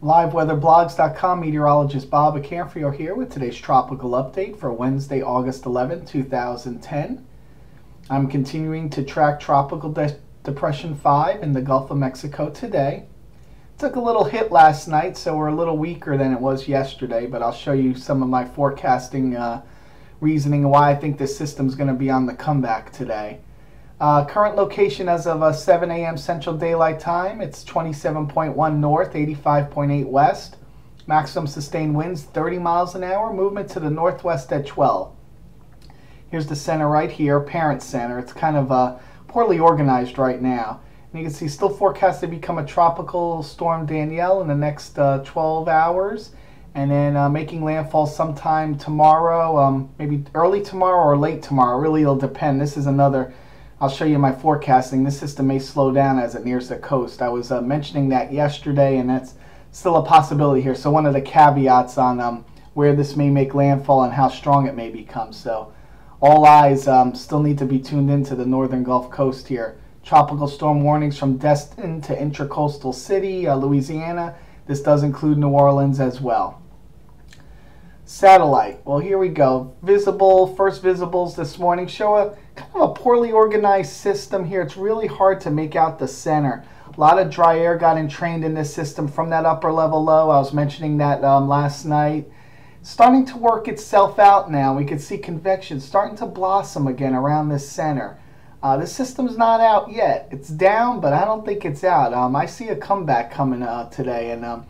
LiveWeatherBlogs.com meteorologist Bob Acanfrio here with today's tropical update for Wednesday, August 11, 2010. I'm continuing to track Tropical Depression 5 in the Gulf of Mexico today. Took a little hit last night, so we're a little weaker than it was yesterday, but I'll show you some of my forecasting reasoning why I think this system's going to be on the comeback today. Current location as of 7 a.m. Central Daylight Time, it's 27.1 north, 85.8 west. Maximum sustained winds 30 miles an hour, movement to the northwest at 12. Here's the center right here, parent center. It's kind of poorly organized right now. And you can see still forecast to become a tropical storm Danielle in the next 12 hours. And then making landfall sometime tomorrow, maybe early tomorrow or late tomorrow. Really, it'll depend. This is another... I'll show you my forecasting. This system may slow down as it nears the coast. I was mentioning that yesterday, and that's still a possibility here. So one of the caveats on where this may make landfall and how strong it may become. So all eyes still need to be tuned into the northern Gulf Coast here. Tropical storm warnings from Destin to intracoastal city, Louisiana. This does include New Orleans as well. Satellite. Well, here we go. Visible, first visibles this morning show a kind of a poorly organized system here. It's really hard to make out the center. A lot of dry air got entrained in this system from that upper level low. I was mentioning that last night. Starting to work itself out now. We can see convection starting to blossom again around this center. This system's not out yet. It's down, but I don't think it's out. I see a comeback coming today, and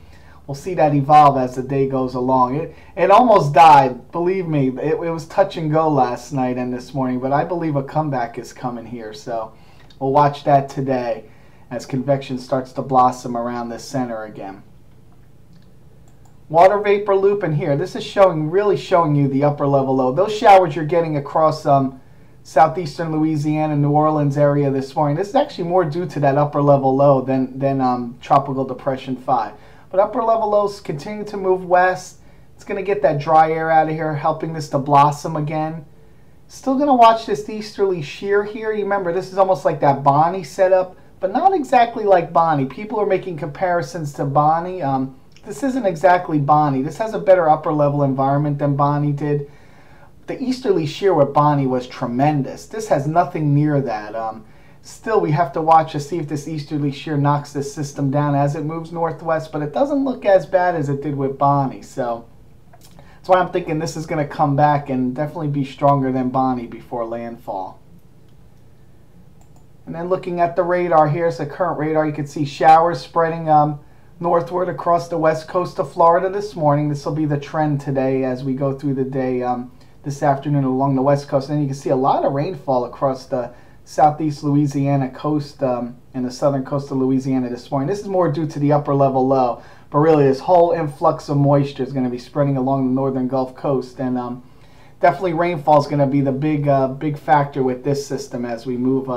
we'll see that evolve as the day goes along. It almost died, believe me. It was touch and go last night and this morning, but I believe a comeback is coming here. So we'll watch that today as convection starts to blossom around this center again. Water vapor loop in here. This is really showing you the upper level low. Those showers you're getting across southeastern Louisiana, New Orleans area this morning. This is actually more due to that upper level low than Tropical Depression 5. But upper level lows continue to move west. It's going to get that dry air out of here, helping this to blossom again. Still going to watch this easterly shear here. You remember, this is almost like that Bonnie setup, but not exactly like Bonnie. People are making comparisons to Bonnie. This isn't exactly Bonnie. This has a better upper level environment than Bonnie did. The easterly shear with Bonnie was tremendous. This has nothing near that. Still, we have to watch to see if this easterly shear knocks this system down as it moves northwest, but it doesn't look as bad as it did with Bonnie. So that's why I'm thinking this is going to come back and definitely be stronger than Bonnie before landfall. And then looking at the radar, here's the current radar. You can see showers spreading northward across the west coast of Florida this morning. This will be the trend today as we go through the day this afternoon along the west coast. And then you can see a lot of rainfall across the southeast Louisiana coast and the southern coast of Louisiana this morning. This is more due to the upper level low, but really this whole influx of moisture is going to be spreading along the northern Gulf Coast, and definitely rainfall is going to be the big factor with this system as we move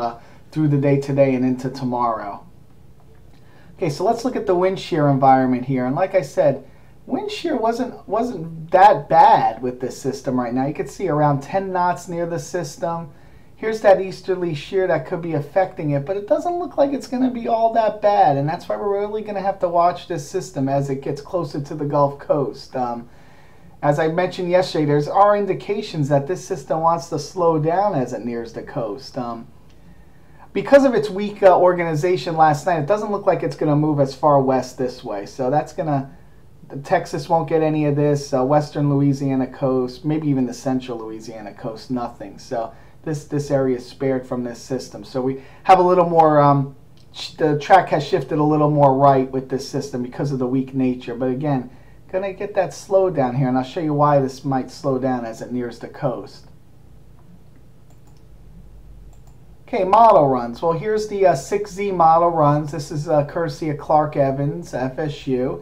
through the day today and into tomorrow. Okay, so let's look at the wind shear environment here, and like I said, wind shear wasn't that bad with this system right now. You can see around 10 knots near the system. Here's that easterly shear that could be affecting it, but it doesn't look like it's going to be all that bad, and that's why we're really going to have to watch this system as it gets closer to the Gulf Coast. As I mentioned yesterday, there are indications that this system wants to slow down as it nears the coast. Because of its weak organization last night, it doesn't look like it's going to move as far west this way, so that's going to... Texas won't get any of this, western Louisiana coast, maybe even the central Louisiana coast, nothing. So this area is spared from this system. So we have a little more, the track has shifted a little more right with this system because of the weak nature. But again, going to get that slow down here, and I'll show you why this might slow down as it nears the coast. Okay, model runs. Well, here's the 6Z model runs. This is courtesy of Clark Evans, FSU.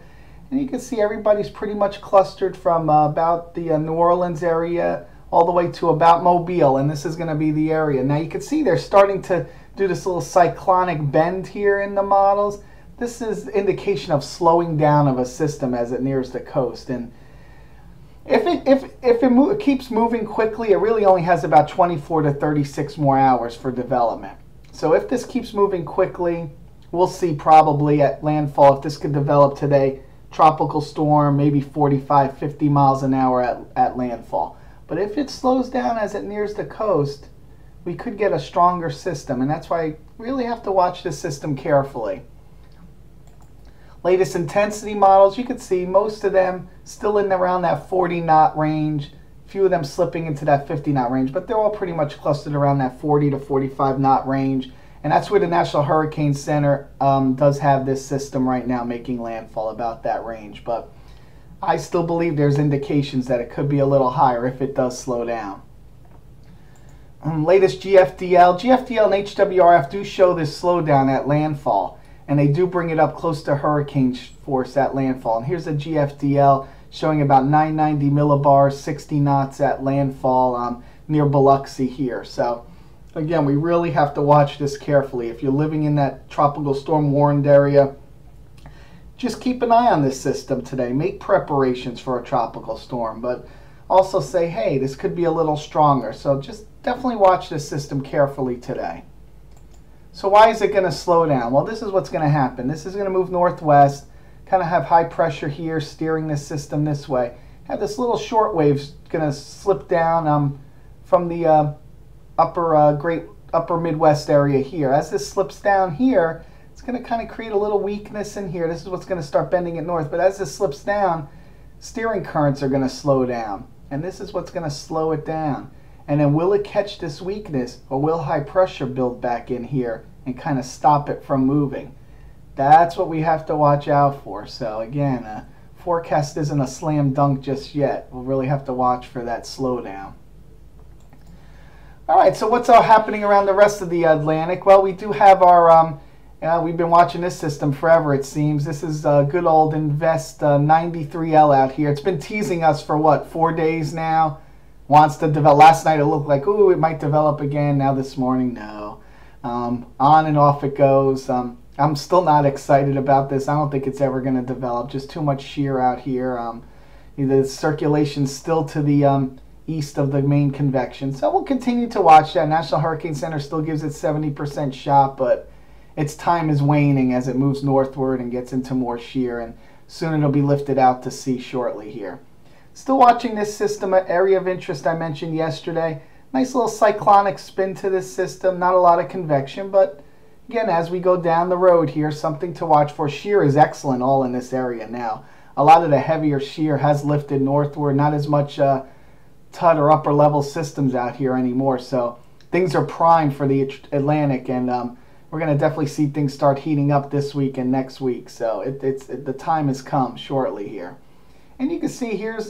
And you can see everybody's pretty much clustered from about the New Orleans area all the way to about Mobile, and this is going to be the area. Now you can see they're starting to do this little cyclonic bend here in the models. This is indication of slowing down of a system as it nears the coast. And if it keeps moving quickly, it really only has about 24 to 36 more hours for development. So if this keeps moving quickly, we'll see probably at landfall, if this could develop today, tropical storm, maybe 45, 50 miles an hour at landfall. But if it slows down as it nears the coast, we could get a stronger system, and that's why I really have to watch this system carefully. Latest intensity models, you can see most of them still in around that 40 knot range, a few of them slipping into that 50 knot range, but they're all pretty much clustered around that 40 to 45 knot range. And that's where the National Hurricane Center does have this system right now making landfall, about that range. But I still believe there's indications that it could be a little higher if it does slow down. Latest GFDL. GFDL and HWRF do show this slowdown at landfall, and they do bring it up close to hurricane force at landfall. And here's a GFDL showing about 990 millibars, 60 knots at landfall near Biloxi here. So again, we really have to watch this carefully. If you're living in that tropical storm warned area, just keep an eye on this system today. Make preparations for a tropical storm, but also say, hey, this could be a little stronger. So just definitely watch this system carefully today. So why is it going to slow down? Well, this is what's going to happen. This is going to move northwest, kind of have high pressure here steering this system this way. Have this little short wave going to slip down from the upper Midwest area here. As this slips down here, it's going to kind of create a little weakness in here. This is what's going to start bending it north. But as this slips down, steering currents are going to slow down. And this is what's going to slow it down. And then will it catch this weakness, or will high pressure build back in here and kind of stop it from moving? That's what we have to watch out for. So again, forecast isn't a slam dunk just yet. We'll really have to watch for that slowdown. All right, so what's all happening around the rest of the Atlantic? Well, we do have our, we've been watching this system forever, it seems. This is good old Invest 93L out here. It's been teasing us for, what, 4 days now? Wants to develop. Last night it looked like, ooh, it might develop again. Now this morning, no. On and off it goes. I'm still not excited about this. I don't think it's ever going to develop. Just too much shear out here. The circulation's still to the east of the main convection. So we'll continue to watch that. National Hurricane Center still gives it 70% shot, but its time is waning as it moves northward and gets into more shear, and soon it'll be lifted out to sea shortly here. Still watching this system, area of interest I mentioned yesterday. Nice little cyclonic spin to this system. Not a lot of convection, but again, as we go down the road here, something to watch for. Shear is excellent all in this area now. A lot of the heavier shear has lifted northward. Not as much TUD or upper level systems out here anymore. So things are primed for the Atlantic, and we're going to definitely see things start heating up this week and next week. So the time has come shortly here. And you can see here's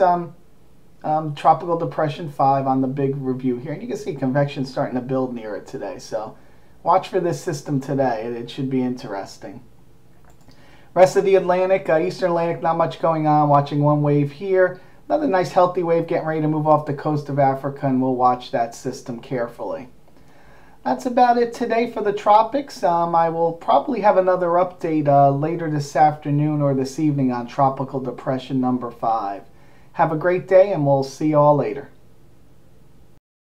Tropical Depression 5 on the big review here. And you can see convection starting to build near it today. So watch for this system today. It should be interesting. Rest of the Atlantic, Eastern Atlantic, not much going on. Watching one wave here. Another nice healthy wave getting ready to move off the coast of Africa, and we'll watch that system carefully. That's about it today for the tropics. I will probably have another update later this afternoon or this evening on Tropical Depression number 5. Have a great day, and we'll see you all later.